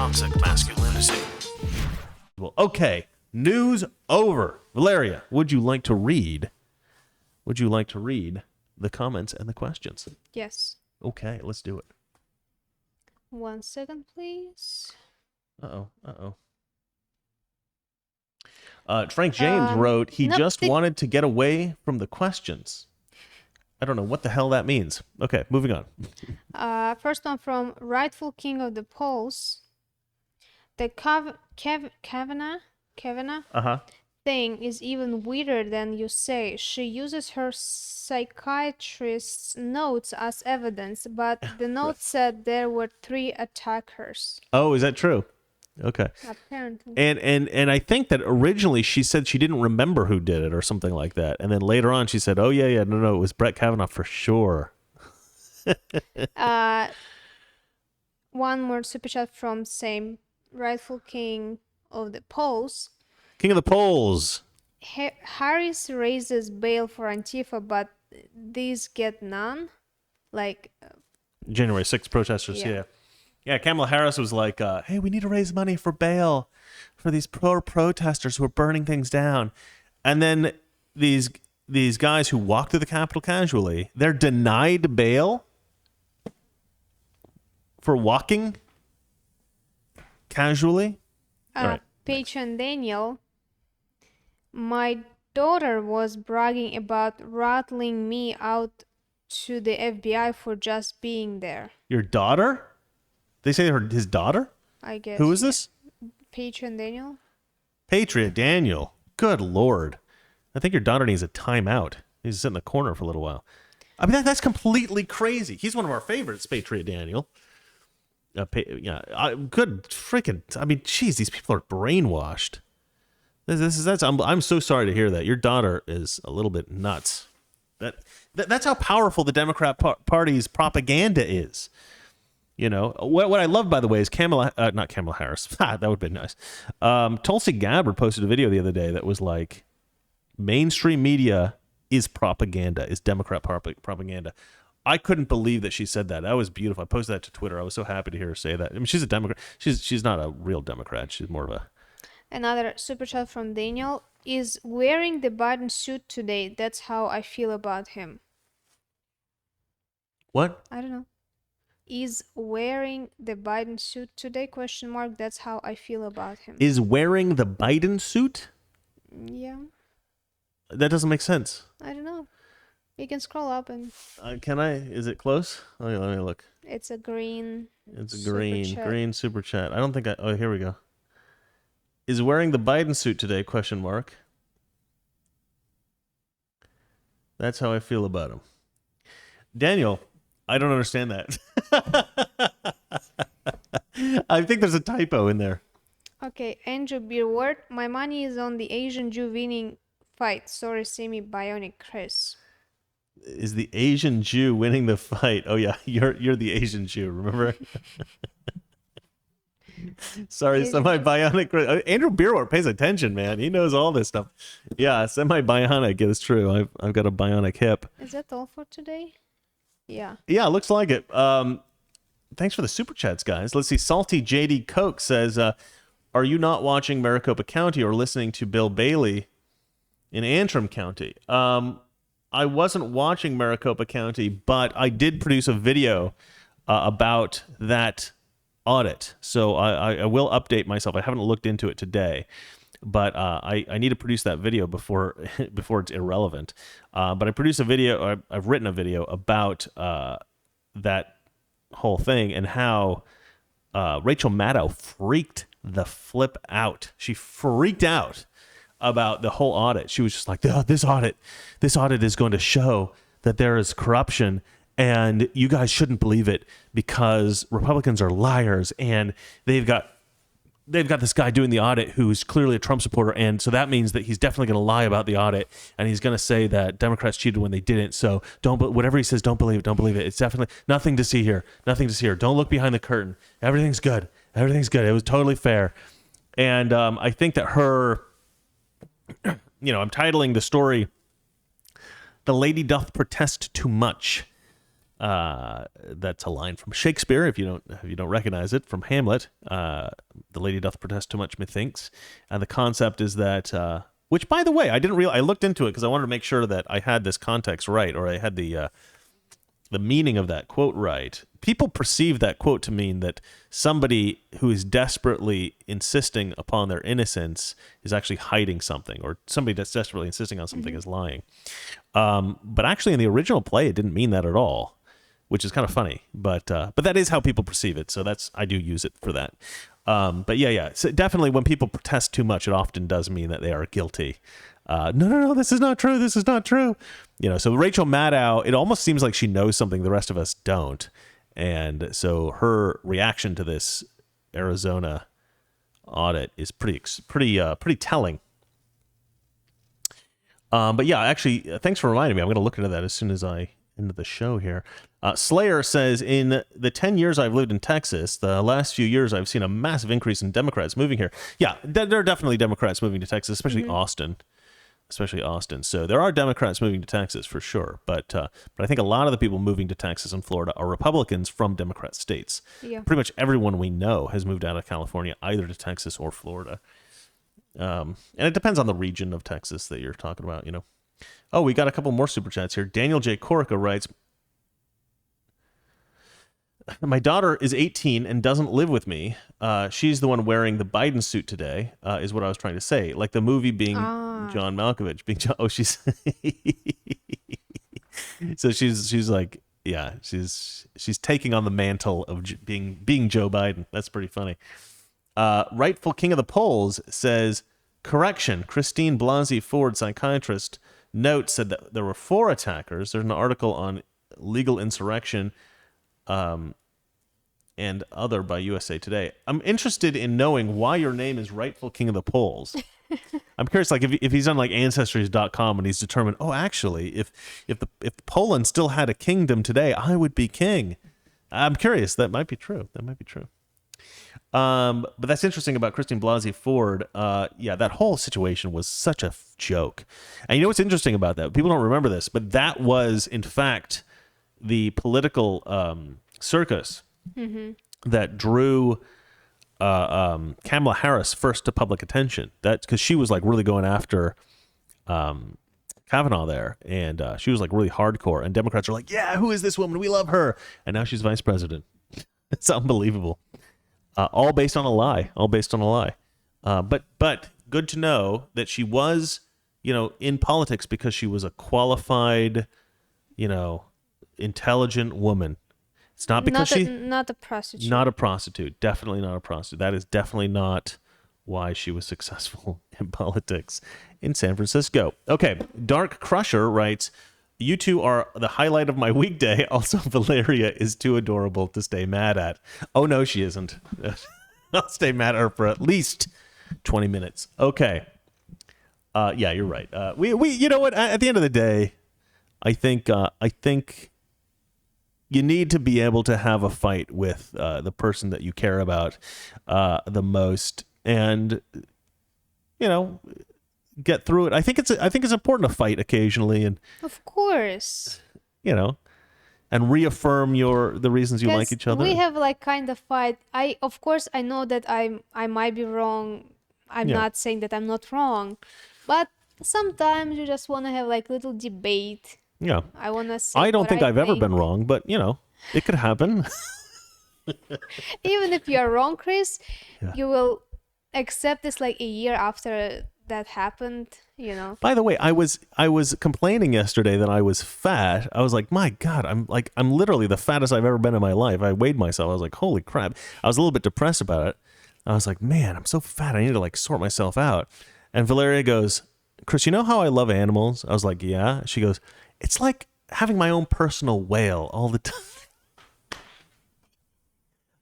toxic masculinity. Well, okay, news over. Valeria, would you like to read the comments and the questions? Yes. Okay, let's do it. 1 second, please. Frank James wrote, he nope, just wanted to get away from the questions. I don't know what the hell that means. Okay, moving on. First one from Rightful King of the Polls. The Kavanaugh thing is even weirder than you say. She uses her psychiatrist's notes as evidence, but the note said there were 3 attackers. Oh, is that true? Okay. Apparently. And I think that originally she said she didn't remember who did it or something like that. And then later on she said, oh, yeah, no, it was Brett Kavanaugh for sure. One more super chat from same Rightful King of the Polls. King of the Polls. Harris raises bail for Antifa, but these get none? Like... January 6th protesters, yeah. Yeah, Kamala Harris was like, hey, we need to raise money for bail for these protesters who are burning things down. And then these guys who walk through the Capitol casually, they're denied bail for walking casually. All right. Patron Daniel, my daughter was bragging about rattling me out to the FBI for just being there. Your daughter? They say his daughter? I guess. Who is this? Patron Daniel. Patriot Daniel. Good Lord. I think your daughter needs a timeout. He's sit in the corner for a little while. I mean, that's completely crazy. He's one of our favorites, Patriot Daniel. Good freaking. I mean, geez, these people are brainwashed. I'm so sorry to hear that. Your daughter is a little bit nuts. That's how powerful the Democrat Party's propaganda is. You know, what I love, by the way, is not Kamala Harris. That would have been nice. Tulsi Gabbard posted a video the other day that was like, mainstream media is propaganda, is Democrat propaganda. I couldn't believe that she said that. That was beautiful. I posted that to Twitter. I was so happy to hear her say that. I mean, she's a Democrat. She's not a real Democrat. She's more of a... Another super chat from Daniel is wearing the Biden suit today. That's how I feel about him. What? I don't know. Is wearing the Biden suit today? ? That's how I feel about him. Is wearing the Biden suit? Yeah. That doesn't make sense. I don't know. You can scroll up and... Can I? Is it close? Let me look. It's a green... It's a green super chat. I don't think I... Oh, here we go. Is wearing the Biden suit today? ? That's how I feel about him. Daniel... I don't understand that. I think there's a typo in there. Okay, Andrew Beerward. My money is on the Asian Jew winning fight. Sorry, Semi Bionic Chris. Is the Asian Jew winning the fight? Oh yeah, you're the Asian Jew. Remember? Sorry, Semi-Bionic Chris. Andrew Beerward pays attention, man. He knows all this stuff. Yeah, Semi-Bionic is true. I've got a bionic hip. Is that all for today? Yeah, looks like it. Thanks for the super chats, guys. Let's see. Salty JD Coke says, are you not watching Maricopa County or listening to Bill Bailey in Antrim County? I wasn't watching Maricopa County, but I did produce a video about that audit. So I will update myself. I haven't looked into it today, but I need to produce that video before it's irrelevant. But I produced a video. I've written a video about that whole thing and how Rachel Maddow freaked the flip out. She freaked out about the whole audit. She was just like, this audit is going to show that there is corruption, and you guys shouldn't believe it because Republicans are liars, and they've got this guy doing the audit who's clearly a Trump supporter, and so that means that he's definitely going to lie about the audit, and he's going to say that Democrats cheated when they didn't. So whatever he says, don't believe it. It's definitely nothing to see here. Don't look behind the curtain. Everything's good. It was totally fair. And I think that her, I'm titling the story, "The Lady Doth Protest Too Much." That's a line from Shakespeare. If you don't recognize it, from Hamlet. The lady doth protest too much, methinks. And the concept is that, which, by the way, I looked into it because I wanted to make sure that I had this context right, or I had the meaning of that quote right. People perceive that quote to mean that somebody who is desperately insisting upon their innocence is actually hiding something, or somebody that's desperately insisting on something is lying. But actually, in the original play, it didn't mean that at all, which is kind of funny. But that is how people perceive it. So I do use it for that. But yeah. So definitely, when people protest too much, it often does mean that they are guilty. No, this is not true. This is not true. So Rachel Maddow, it almost seems like she knows something the rest of us don't. And so her reaction to this Arizona audit is pretty telling. But yeah, actually, thanks for reminding me. I'm going to look into that as soon as I end the show here. Slayer says, in the 10 years I've lived in Texas, the last few years I've seen a massive increase in Democrats moving here. Yeah, there are definitely Democrats moving to Texas, especially Austin. So there are Democrats moving to Texas for sure. But I think a lot of the people moving to Texas and Florida are Republicans from Democrat states. Yeah. Pretty much everyone we know has moved out of California, either to Texas or Florida. And it depends on the region of Texas that you're talking about, Oh, we got a couple more super chats here. Daniel J. Corica writes, my daughter is 18 and doesn't live with me. She's the one wearing the Biden suit today, is what I was trying to say. Like the movie being John Malkovich. She's... So she's like, yeah, she's taking on the mantle of being Joe Biden. That's pretty funny. Rightful King of the Polls says, correction, Christine Blasey Ford, psychiatrist, said that there were 4 attackers. There's an article on legal insurrection and other by USA Today. I'm interested in knowing why your name is Rightful King of the Polls. I'm curious, like if he's on like Ancestries.com and he's determined, actually, if Poland still had a kingdom today, I would be king. I'm curious. That might be true. But that's interesting about Christine Blasey Ford. That whole situation was such a joke. And you know what's interesting about that? People don't remember this, but that was, in fact, the political circus that drew Kamala Harris first to public attention. That's because she was like really going after Kavanaugh there, and she was like really hardcore. And Democrats are like, yeah, who is this woman? We love her. And now she's vice president. It's unbelievable. All based on a lie. But good to know that she was, in politics because she was a qualified, intelligent woman. It's not because not a prostitute. Not a prostitute. Definitely not a prostitute. That is definitely not why she was successful in politics in San Francisco. Okay, Dark Crusher writes, you two are the highlight of my weekday. Also, Valeria is too adorable to stay mad at. Oh, no, she isn't. I'll stay mad at her for at least 20 minutes. Okay. Yeah, you're right. We you know what? At the end of the day, I think you need to be able to have a fight with the person that you care about the most, and get through it. I think it's important to fight occasionally, and of course, and reaffirm the reasons you like each other. We have like kind of fight. I know that I might be wrong. I'm not saying that I'm not wrong, but sometimes you just want to have like little debate. Yeah. I want to say I don't think I've ever been wrong, but it could happen. Even if you're wrong, Chris, you will accept this like a year after that happened, By the way, I was complaining yesterday that I was fat. I was like, my God, I'm literally the fattest I've ever been in my life. I weighed myself. I was like, holy crap. I was a little bit depressed about it. I was like, man, I'm so fat. I need to like sort myself out. And Valeria goes, Chris, you know how I love animals? I was like, yeah. She goes, it's like having my own personal whale all the time.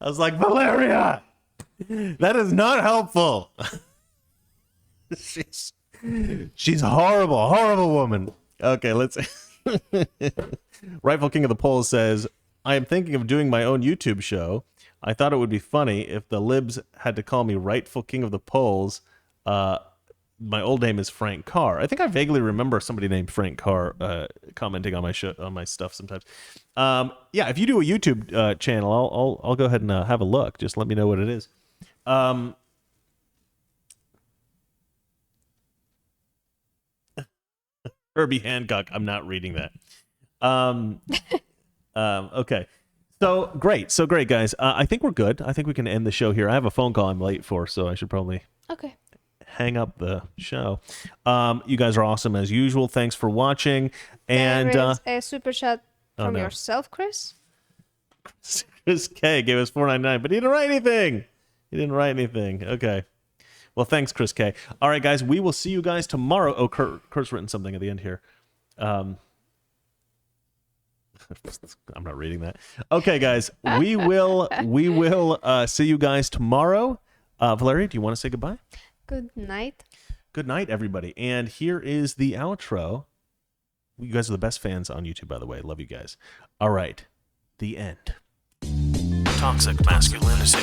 I was like, Valeria, that is not helpful. She's horrible woman. Okay, let's. Rightful King of the Polls says, I am thinking of doing my own YouTube show. I thought it would be funny if the libs had to call me Rightful King of the Polls. my old name is Frank Carr. I think I vaguely remember somebody named Frank Carr commenting on my stuff sometimes. Yeah, if you do a YouTube channel, I'll go ahead and have a look. Just let me know what it is. Herbie Hancock. I'm not reading that. Okay. So great, guys. I think we're good. I think we can end the show here. I have a phone call I'm late for, so I should probably hang up the show. You guys are awesome as usual. Thanks for watching. And there is a super chat from yourself, Chris. Chris K gave us $4.99, but he didn't write anything. Okay. Well, thanks, Chris K. All right, guys, we will see you guys tomorrow. Oh, Kurt's written something at the end here. I'm not reading that. Okay, guys, we will see you guys tomorrow. Valeria, do you want to say goodbye? Good night. Good night, everybody. And here is the outro. You guys are the best fans on YouTube, by the way. Love you guys. All right, the end. Toxic masculinity.